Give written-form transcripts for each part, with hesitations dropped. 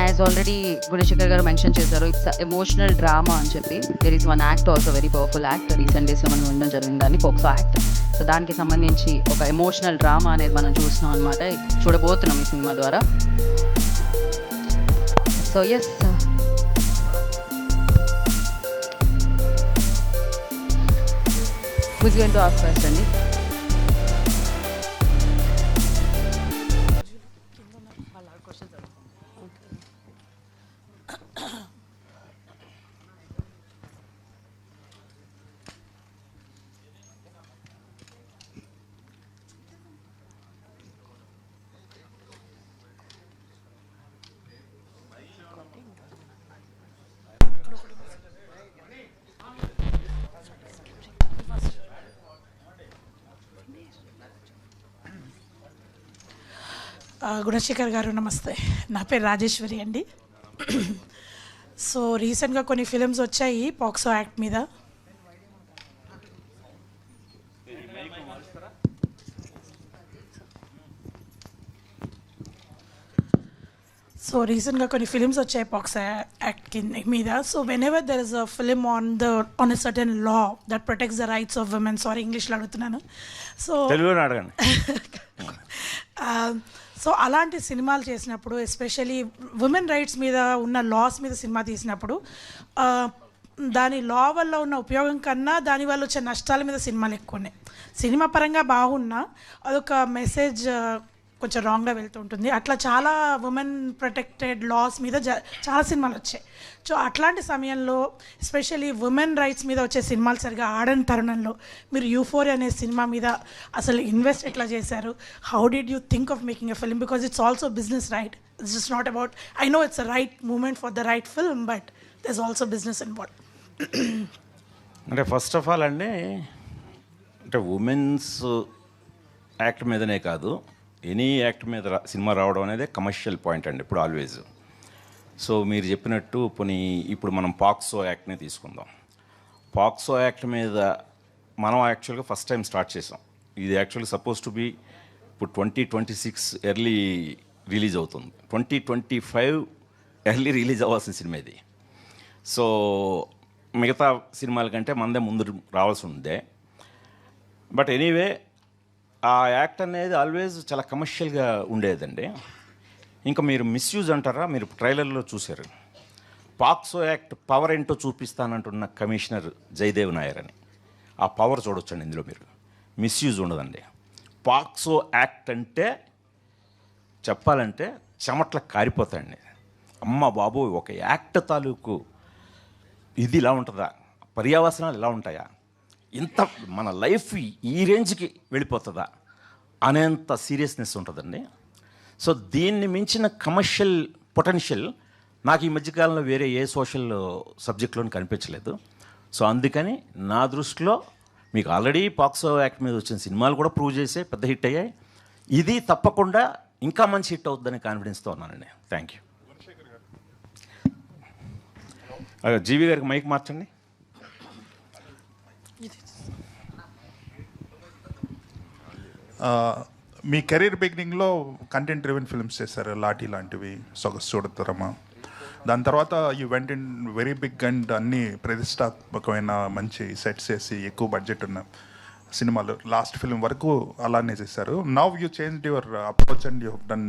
As already Gunasekhar గారు mention చేశారు, it's emotional drama అని చెప్పి. There is one act also, very powerful act, recent డేస్లో మనం ఉండడం జరిగింది దాన్ని, పోక్సో యాక్ట్. సో దానికి సంబంధించి ఒక ఎమోషనల్ డ్రామా అనేది మనం చూస్తున్నాం అనమాట, చూడబోతున్నాం ఈ సినిమా ద్వారా. So yes, who's going to ask first అండి? గుణశేఖర్ గారు నమస్తే, నా పేరు రాజేశ్వరి అండి. సో రీసెంట్గా కొన్ని ఫిలిమ్స్ వచ్చాయి పోక్సో యాక్ట్ మీద. వచ్చాయి పోక్సో యాక్ట్ మీద. So when ever there is a film on a certain law that protects the rights of women, sorry ఇంగ్లీష్లో అడుగుతున్నాను. సో సో అలాంటి సినిమాలు చేసినప్పుడు, ఎస్పెషలీ ఉమెన్ రైట్స్ మీద ఉన్న లాస్ మీద సినిమా తీసినప్పుడు, దాని లా వల్ల ఉన్న ఉపయోగం కన్నా దానివల్ల వచ్చే నష్టాల మీద సినిమాలు ఎక్కువ ఉన్నాయి. సినిమా పరంగా బాగున్నా అదొక మెసేజ్ కొంచెం రాంగ్గా వెళ్తూ ఉంటుంది. అట్లా చాలా ఉమెన్ ప్రొటెక్టెడ్ లాస్ మీద చాలా సినిమాలు వచ్చాయి. సో అట్లాంటి సమయంలో ఎస్పెషల్లీ ఉమెన్ రైట్స్ మీద వచ్చే సినిమాలు సరిగా ఆడని తరుణంలో మీరు యూఫోరియా అనే సినిమా మీద అసలు ఇన్వెస్ట్ ఎట్లా చేశారు? How did you think of making a film? Because it's also business, right? It's just not about, I know it's a right moment for the right film, but there is also business involved. అంటే first of all అండి, అంటే women's act మీదనే కాదు, any act మీద cinema రావడం అనేది commercial point అండి ఇప్పుడు ఆల్వేజ్. సో మీరు చెప్పినట్టు ఇప్పుడు మనం పాక్సో యాక్ట్ని తీసుకుందాం. పాక్సో యాక్ట్ మీద మనం యాక్చువల్గా ఫస్ట్ టైం స్టార్ట్ చేసాం. ఇది యాక్చువల్గా సపోజ్ టు బి ఇప్పుడు 2026 ఎర్లీ రిలీజ్ అవుతుంది, 2025 ఎర్లీ రిలీజ్ అవ్వాల్సిన సినిమా ఇది. సో మిగతా సినిమాల కంటే మనదే ముందు రావాల్సి ఉందే. బట్ ఎనీవే, ఆ యాక్ట్ అనేది ఆల్వేజ్ చాలా కమర్షియల్గా ఉండేదండి. ఇంకా మీరు మిస్యూజ్ అంటారా? మీరు ట్రైలర్లో చూశారు, పాక్సో యాక్ట్ పవర్ ఏంటో చూపిస్తానంటున్న కమిషనర్ జయదేవ్ నాయర్ అని. ఆ పవర్ చూడొచ్చండి ఇందులో, మీరు మిస్యూజ్ ఉండదండి. పాక్సో యాక్ట్ అంటే చెప్పాలంటే చెమట్లకు కారిపోతాయండి. అమ్మ బాబోయ్, ఒక యాక్ట్ తాలూకు ఇది ఇలా ఉంటుందా, పర్యావసనాలు ఇలా ఉంటాయా, ఇంత మన లైఫ్ ఈ రేంజ్కి వెళ్ళిపోతుందా అనేంత సీరియస్నెస్ ఉంటుందండి. సో దీన్ని మించిన కమర్షియల్ పొటెన్షియల్ నాకు ఈ మధ్యకాలంలో వేరే ఏ సోషల్ సబ్జెక్ట్లోనూ కనిపించలేదు. సో అందుకని నా దృష్టిలో మీకు ఆల్రెడీ పాక్సో యాక్ట్ మీద వచ్చిన సినిమాలు కూడా ప్రూవ్ చేసే పెద్ద హిట్ అయ్యాయి. ఇది తప్పకుండా ఇంకా మంచి హిట్ అవుతుందని కాన్ఫిడెన్స్తో ఉన్నానండి. Thank you. జీవి గారికి మైక్ మార్చండి. మీ కెరీర్ బిగినింగ్లో కంటెంట్ డ్రివెన్ ఫిల్మ్స్ చేశారు, లాఠీ లాంటివి, సొగసు చూడతరమా. దాని తర్వాత you went in very big and అన్ని ప్రతిష్టాత్మకమైన మంచి సెట్స్ చేసి ఎక్కువ బడ్జెట్ ఉన్న సినిమాలు లాస్ట్ ఫిల్మ్ వరకు అలానే చేశారు. Now you changed your approach and you done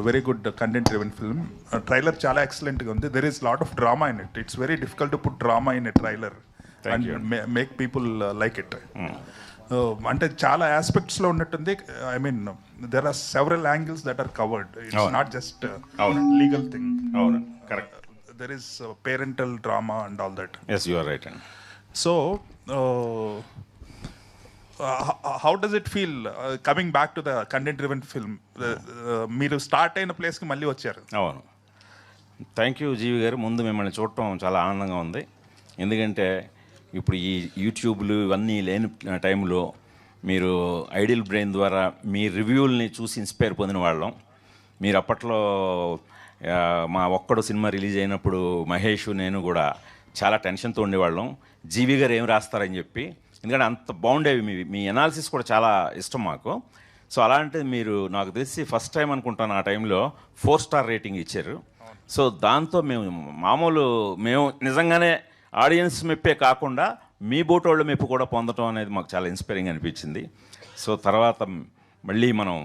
very good content driven film. Trailer చాలా ఎక్సలెంట్గా ఉంది. There is lot of drama in it. It's very difficult to put drama in a trailer and make people like it. అంటే చాలా ఆస్పెక్ట్స్లో ఉన్నట్టుంది. I mean there are several angles that are covered. It's not just legal thing. Correct. There is parental drama and all that. Yes, you are right. So how does it feel coming back to the content driven film? మీరు start అయిన ప్లేస్కి మళ్ళీ వచ్చారు. అవును, thank you జీవి గారు. ముందు మిమ్మల్ని చూడటం చాలా ఆనందంగా ఉంది. ఎందుకంటే ఇప్పుడు ఈ యూట్యూబ్లు ఇవన్నీ లేని టైంలో మీరు ఐడియల్ బ్రెయిన్ ద్వారా మీ రివ్యూల్ని చూసి ఇన్స్పైర్ పొందిన వాళ్ళం. మీరు అప్పట్లో మా ఒక్కడు సినిమా రిలీజ్ అయినప్పుడు మహేష్ నేను కూడా చాలా టెన్షన్తో ఉండేవాళ్ళం, జీవి గారు ఏం రాస్తారని చెప్పి. ఎందుకంటే అంత బాగుండేవి మీ ఎనాలిసిస్ కూడా చాలా ఇష్టం మాకు. సో అలాంటిది మీరు నాకు తెలిసి ఫస్ట్ టైం అనుకుంటాను ఆ టైంలో 4 స్టార్ రేటింగ్ ఇచ్చారు. సో దాంతో మేము నిజంగానే ఆడియన్స్ మెప్పే కాకుండా మీ బోటోళ్ళ మెప్పు కూడా పొందడం అనేది మాకు చాలా ఇన్స్పైరింగ్ అనిపించింది. సో తర్వాత మళ్ళీ మనం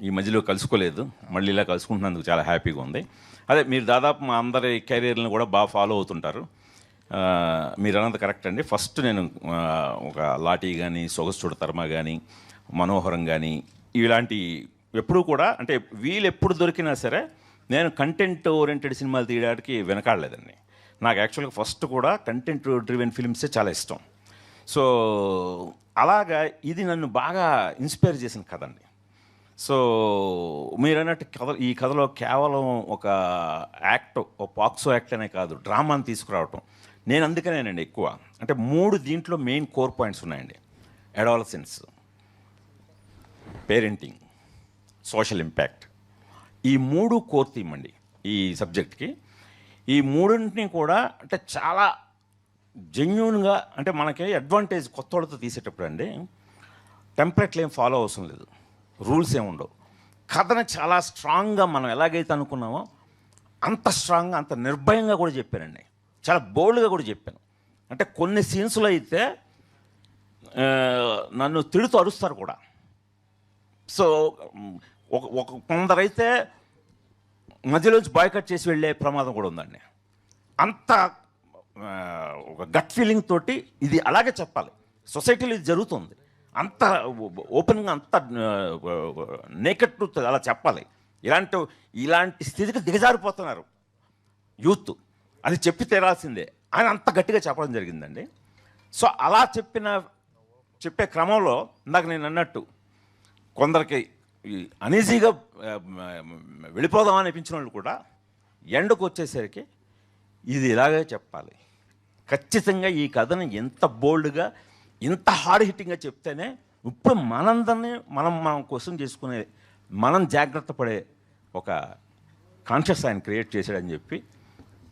ఈ మధ్యలో కలుసుకోలేదు, మళ్ళీ ఇలా కలుసుకుంటున్నందుకు చాలా హ్యాపీగా ఉంది. అదే మీరు దాదాపు మా అందరి కెరీర్లను కూడా బాగా ఫాలో అవుతుంటారు. మీరు అన్నది కరెక్ట్ అండి. ఫస్ట్ నేను ఒక లాఠీ కానీ, సొగసు చూడతర్మ కానీ, మనోహరం కానీ ఇలాంటి ఎప్పుడూ కూడా అంటే వీళ్ళు ఎప్పుడు దొరికినా సరే నేను కంటెంట్ ఓరియంటెడ్ సినిమాలు తీయడానికి వెనకాడలేదండి. నాకు యాక్చువల్గా ఫస్ట్ కూడా కంటెంట్ డ్రివెన్ ఫిల్మ్సే చాలా ఇష్టం. సో అలాగా ఇది నన్ను బాగా ఇన్స్పైర్ చేసిన కథ అండి. సో మీరు అన్నట్టు ఈ కథలో కేవలం ఒక యాక్ట్, ఒక పాక్సో యాక్ట్ అనే కాదు, డ్రామాని తీసుకురావటం నేను అందుకనేనండి ఎక్కువ. అంటే 3 దీంట్లో మెయిన్ కోర్ పాయింట్స్ ఉన్నాయండి. Adolescence, parenting, social impact. ఈ 3 కోర్ థీమ్ అండి ఈ సబ్జెక్ట్కి. ఈ 3ని కూడా అంటే చాలా జెన్యూన్గా, అంటే మనకి అడ్వాంటేజ్ కొత్త వాళ్ళతో తీసేటప్పుడు అండి టెంప్లెట్లు ఏం ఫాలో అవసరం లేదు, రూల్స్ ఏమి ఉండవు. కథను చాలా స్ట్రాంగ్గా మనం ఎలాగైతే అనుకున్నామో అంత స్ట్రాంగ్గా, అంత నిర్భయంగా కూడా చెప్పానండి. చాలా బోల్డ్గా కూడా చెప్పాను. అంటే కొన్ని సీన్స్లో అయితే నన్ను తిడుతూ అరుస్తారు కూడా. సో ఒక కొందరైతే మధ్యలోంచి బాయ్కట్ చేసి వెళ్ళే ప్రమాదం కూడా ఉందండి. అంత ఒక గట్ ఫీలింగ్ తోటి ఇది అలాగే చెప్పాలి. సొసైటీలో ఇది జరుగుతుంది, అంత ఓపెన్గా, అంత నేకెడ్ ట్రూత్ అలా చెప్పాలి. ఇలాంటి స్థితికి దిగజారిపోతున్నారు యూత్, అది చెప్పి తీరాల్సిందే ఆయన అంత గట్టిగా చెప్పడం జరిగిందండి. సో అలా చెప్పే క్రమంలో ఇందాక నేను అన్నట్టు కొందరికి అనీజీగా వెళ్ళిపోదామని అనిపించిన వాళ్ళు కూడా ఎండకు వచ్చేసరికి ఇది ఇలాగే చెప్పాలి, ఖచ్చితంగా ఈ కథను ఎంత బోల్డ్గా, ఇంత హార్డ్ హిట్టింగ్గా చెప్తేనే ఇప్పుడు మనందరినీ మనం క్వశ్చన్ చేసుకునే, మనం జాగ్రత్త పడే ఒక కాన్షియస్ ఆయన క్రియేట్ చేశాడని చెప్పి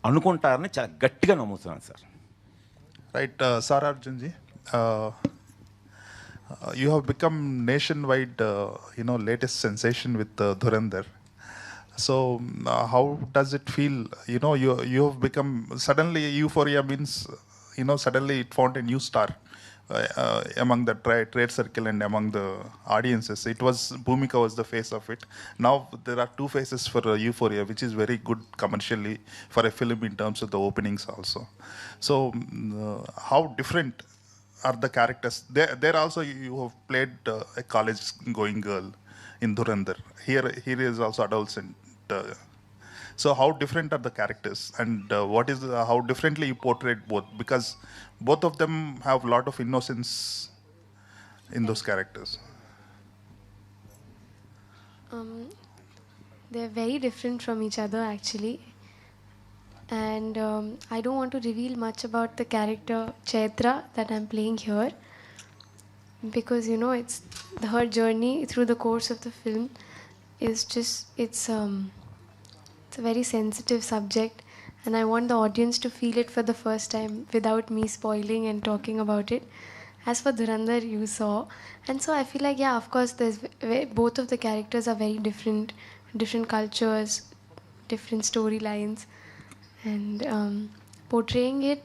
అనుకుంటారని చాలా గట్టిగా నమ్ముతున్నాను sir. Right sir Arjunji, you have become nationwide, latest sensation with Dhurandhar. So how does it feel? You have become suddenly Euphoria means, suddenly it found a new star among the trade circle and among the audiences. It was Bhumika was the face of it. Now there are 2 faces for Euphoria, which is very good commercially for a film in terms of the openings also. So how different are the characters? There also you have played a college going girl in Dhurandhar. Here is also adolescent. So how different are the characters, and how differently you portrayed both? Because both of them have a lot of innocence in those characters. They're very different from each other actually. And I don't want to reveal much about the character Chaitra that I'm playing here, because it's her journey through the course of the film is just it's a very sensitive subject, and I want the audience to feel it for the first time without me spoiling and talking about it. As for Dhurandhar, you saw, and so I feel like, yeah, of course both of the characters are very different cultures, different storylines. And portraying it,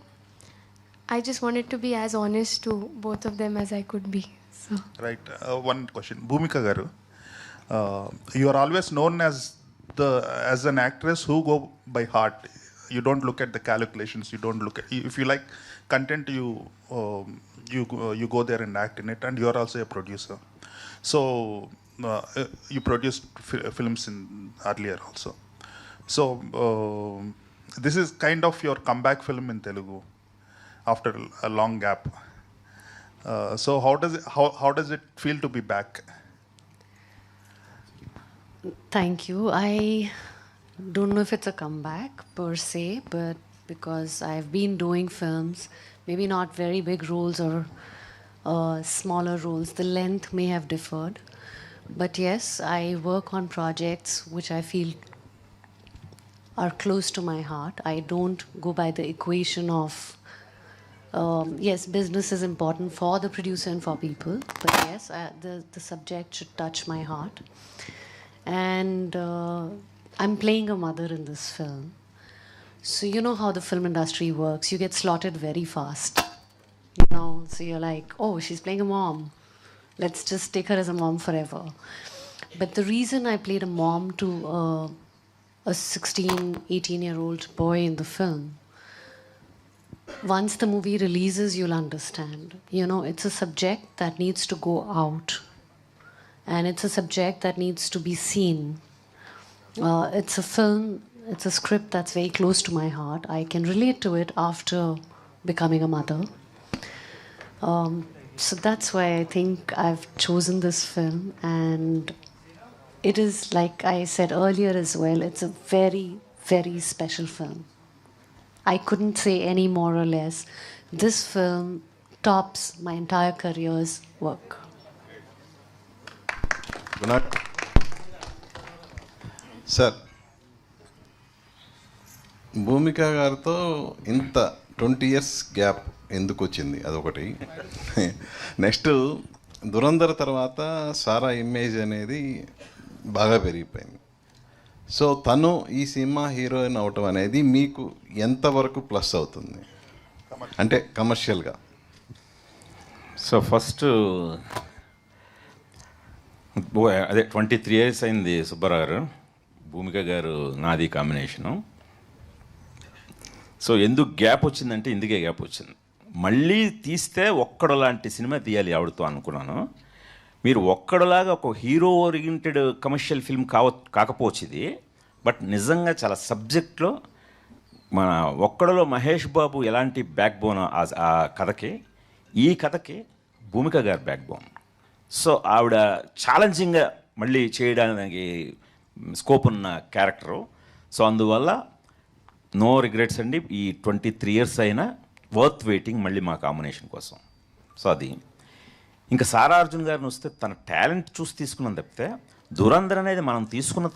I just wanted to be as honest to both of them as I could be. So. Right. One question, Bhumika garu, you are always known as an actress who go by heart. You don't look at the calculations. You don't look at, if you like content, you go there and act in it. And you are also a producer. So you produced films in earlier also. So. This is kind of your comeback film in Telugu after a long gap. So how does it feel to be back? Thank you. I don't know if it's a comeback per se, but because I've been doing films, maybe not very big roles or smaller roles, the length may have differed. But yes, I work on projects which I feel are close to my heart. I don't go by the equation of Yes, business is important for the producer and for people, but yes, the subject should touch my heart. And I'm playing a mother in this film. So you know how the film industry works. You get slotted very fast. You know, so you're like, oh, she's playing a mom. Let's just take her as a mom forever. But the reason I played a mom to a 16, 18-year-old boy in the film, once the movie releases, you'll understand. You know, it's a subject that needs to go out. And it's a subject that needs to be seen. It's a film, it's a script that's very close to my heart. I can relate to it after becoming a mother. So that's why I think I've chosen this film. And it is, like I said earlier as well, it's a very, very special film. I couldn't say any more or less. This film tops my entire career's work. Sir, Bhumika గారితో ఇంత 20 years gap ఎందుకు వచ్చింది? అదొకటి. Next, Dhurandhar తర్వాత సారా image అనేది బాగా పెరిగిపోయింది. So తను ఈ సినిమా హీరోయిన్ అవటం అనేది మీకు ఎంతవరకు ప్లస్ అవుతుంది, అంటే కమర్షియల్గా? సో ఫస్ట్ అదే 23 years అయింది సుబ్బారావు గారు, భూమిక గారు నాది కాంబినేషను. సో ఎందుకు గ్యాప్ వచ్చిందంటే ఇందుకే గ్యాప్ వచ్చింది. మళ్ళీ తీస్తే ఒక్కడు లాంటి సినిమా తీయాలి ఆవిడతో అనుకున్నాను. మీరు ఒక్కడులాగా ఒక హీరో ఓరియంటెడ్ కమర్షియల్ ఫిల్మ్ కాకపోవచ్చు ఇది, బట్ నిజంగా చాలా సబ్జెక్ట్లో మన ఒక్కడలో మహేష్ బాబు ఎలాంటి బ్యాక్ బోన్ ఆ కథకి, ఈ కథకి భూమిక గారి బ్యాక్ బోన్. సో ఆవిడ ఛాలెంజింగ్గా మళ్ళీ చేయడానికి స్కోప్ ఉన్న క్యారెక్టరు. సో అందువల్ల నో రిగ్రెట్స్ అండి. ఈ 23 years అయినా వర్త్ వెయిటింగ్ మళ్ళీ మా కాంబినేషన్ కోసం. సో అది ఇంకా సారా అర్జున్ గారిని వస్తే తన టాలెంట్ చూసి తీసుకున్నాం తప్పితే దురంధర్ అనేది మనం తీసుకున్న